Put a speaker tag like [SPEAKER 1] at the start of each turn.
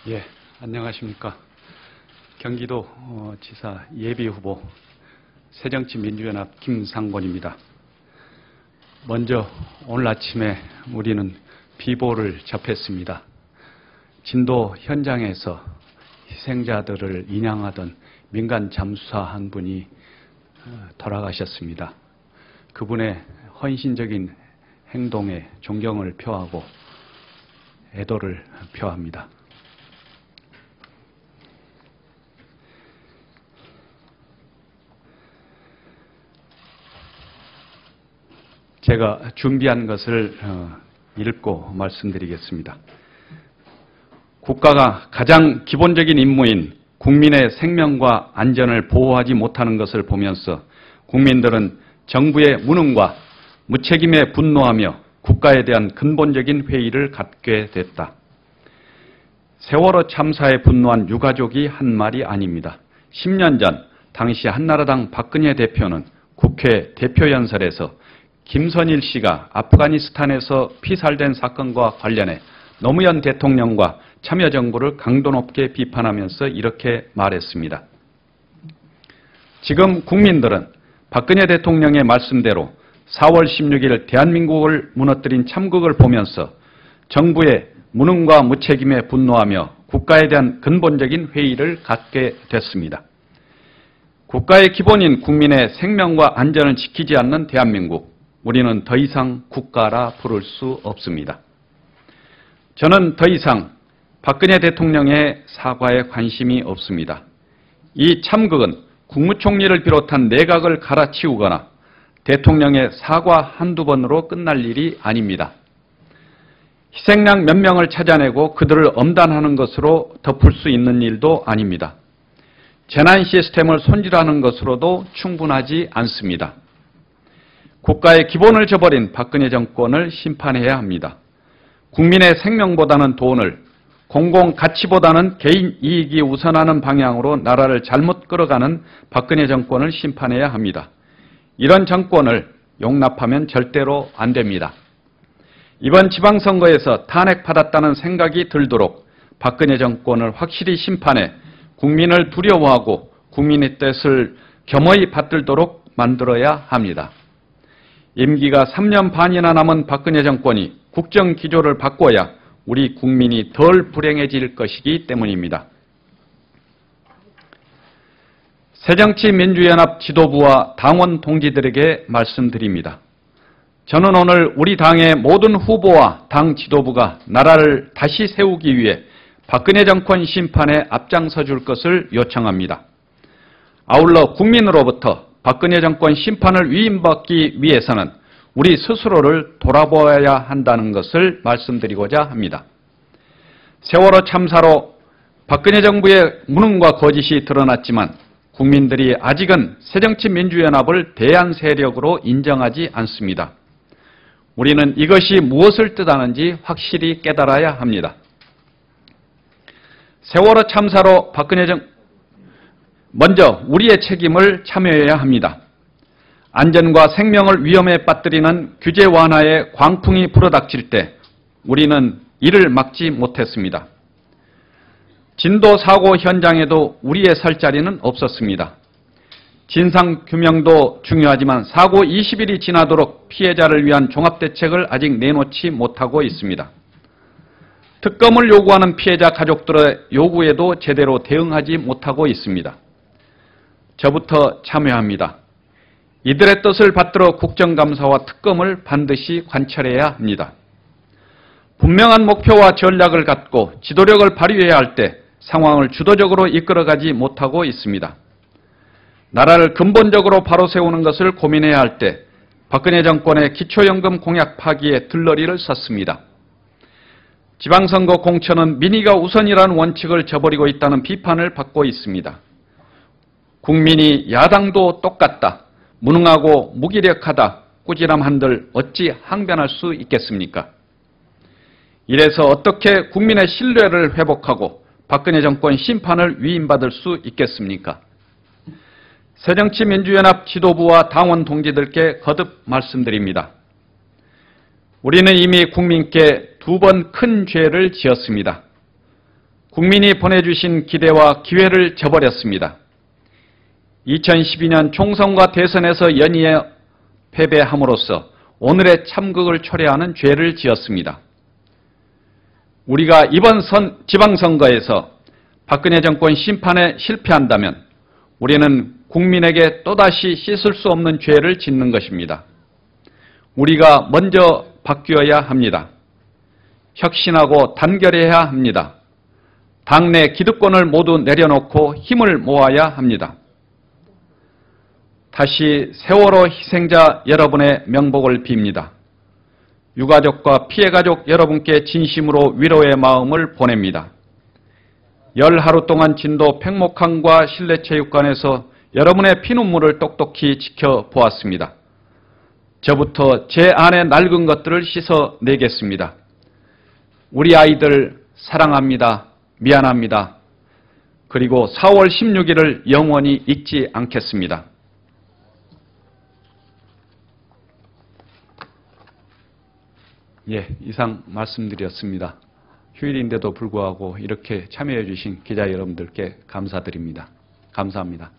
[SPEAKER 1] 예, 안녕하십니까. 경기도 지사 예비후보 새정치민주연합 김상곤입니다. 먼저 오늘 아침에 우리는 비보를 접했습니다. 진도 현장에서 희생자들을 인양하던 민간 잠수사 한 분이 돌아가셨습니다. 그분의 헌신적인 행동에 존경을 표하고 애도를 표합니다. 제가 준비한 것을 읽고 말씀드리겠습니다. 국가가 가장 기본적인 임무인 국민의 생명과 안전을 보호하지 못하는 것을 보면서 국민들은 정부의 무능과 무책임에 분노하며 국가에 대한 근본적인 회의를 갖게 됐다. 세월호 참사에 분노한 유가족이 한 말이 아닙니다. 10년 전 당시 한나라당 박근혜 대표는 국회 대표연설에서 김선일 씨가 아프가니스탄에서 피살된 사건과 관련해 노무현 대통령과 참여정부를 강도 높게 비판하면서 이렇게 말했습니다. 지금 국민들은 박근혜 대통령의 말씀대로 4월 16일 대한민국을 무너뜨린 참극을 보면서 정부의 무능과 무책임에 분노하며 국가에 대한 근본적인 회의를 갖게 됐습니다. 국가의 기본인 국민의 생명과 안전을 지키지 않는 대한민국, 우리는 더 이상 국가라 부를 수 없습니다. 저는 더 이상 박근혜 대통령의 사과에 관심이 없습니다. 이 참극은 국무총리를 비롯한 내각을 갈아치우거나 대통령의 사과 한두 번으로 끝날 일이 아닙니다. 희생양 몇 명을 찾아내고 그들을 엄단하는 것으로 덮을 수 있는 일도 아닙니다. 재난 시스템을 손질하는 것으로도 충분하지 않습니다. 국가의 기본을 저버린 박근혜 정권을 심판해야 합니다. 국민의 생명보다는 돈을, 공공가치보다는 개인 이익이 우선하는 방향으로 나라를 잘못 끌어가는 박근혜 정권을 심판해야 합니다. 이런 정권을 용납하면 절대로 안 됩니다. 이번 지방선거에서 탄핵받았다는 생각이 들도록 박근혜 정권을 확실히 심판해 국민을 두려워하고 국민의 뜻을 겸허히 받들도록 만들어야 합니다. 임기가 3년 반이나 남은 박근혜 정권이 국정 기조를 바꿔야 우리 국민이 덜 불행해질 것이기 때문입니다. 새정치민주연합 지도부와 당원 동지들에게 말씀드립니다. 저는 오늘 우리 당의 모든 후보와 당 지도부가 나라를 다시 세우기 위해 박근혜 정권 심판에 앞장서 줄 것을 요청합니다. 아울러 국민으로부터 박근혜 정권 심판을 위임받기 위해서는 우리 스스로를 돌아보아야 한다는 것을 말씀드리고자 합니다. 세월호 참사로 박근혜 정부의 무능과 거짓이 드러났지만 국민들이 아직은 새정치민주연합을 대안 세력으로 인정하지 않습니다. 우리는 이것이 무엇을 뜻하는지 확실히 깨달아야 합니다. 세월호 참사로 먼저 우리의 책임을 참여해야 합니다. 안전과 생명을 위험에 빠뜨리는 규제 완화의 광풍이 불어닥칠 때 우리는 이를 막지 못했습니다. 진도 사고 현장에도 우리의 설 자리는 없었습니다. 진상규명도 중요하지만 사고 20일이 지나도록 피해자를 위한 종합대책을 아직 내놓지 못하고 있습니다. 특검을 요구하는 피해자 가족들의 요구에도 제대로 대응하지 못하고 있습니다. 저부터 참여합니다. 이들의 뜻을 받들어 국정감사와 특검을 반드시 관철해야 합니다. 분명한 목표와 전략을 갖고 지도력을 발휘해야 할 때 상황을 주도적으로 이끌어가지 못하고 있습니다. 나라를 근본적으로 바로 세우는 것을 고민해야 할 때 박근혜 정권의 기초연금 공약 파기에 들러리를 섰습니다. 지방선거 공천은 민의가 우선이라는 원칙을 저버리고 있다는 비판을 받고 있습니다. 국민이 야당도 똑같다, 무능하고 무기력하다, 꾸지람한들 어찌 항변할 수 있겠습니까? 이래서 어떻게 국민의 신뢰를 회복하고 박근혜 정권 심판을 위임받을 수 있겠습니까? 새정치민주연합 지도부와 당원 동지들께 거듭 말씀드립니다. 우리는 이미 국민께 2번 큰 죄를 지었습니다. 국민이 보내주신 기대와 기회를 저버렸습니다. 2012년 총선과 대선에서 연이어 패배함으로써 오늘의 참극을 초래하는 죄를 지었습니다. 우리가 이번 지방선거에서 박근혜 정권 심판에 실패한다면 우리는 국민에게 또다시 씻을 수 없는 죄를 짓는 것입니다. 우리가 먼저 바뀌어야 합니다. 혁신하고 단결해야 합니다. 당내 기득권을 모두 내려놓고 힘을 모아야 합니다. 다시 세월호 희생자 여러분의 명복을 빕니다. 유가족과 피해가족 여러분께 진심으로 위로의 마음을 보냅니다. 10하루 동안 진도 팽목항과 실내체육관에서 여러분의 피눈물을 똑똑히 지켜보았습니다. 저부터 제 안에 낡은 것들을 씻어내겠습니다. 우리 아이들 사랑합니다. 미안합니다. 그리고 4월 16일을 영원히 잊지 않겠습니다. 예, 이상 말씀드렸습니다. 휴일인데도 불구하고 이렇게 참여해 주신 기자 여러분들께 감사드립니다. 감사합니다.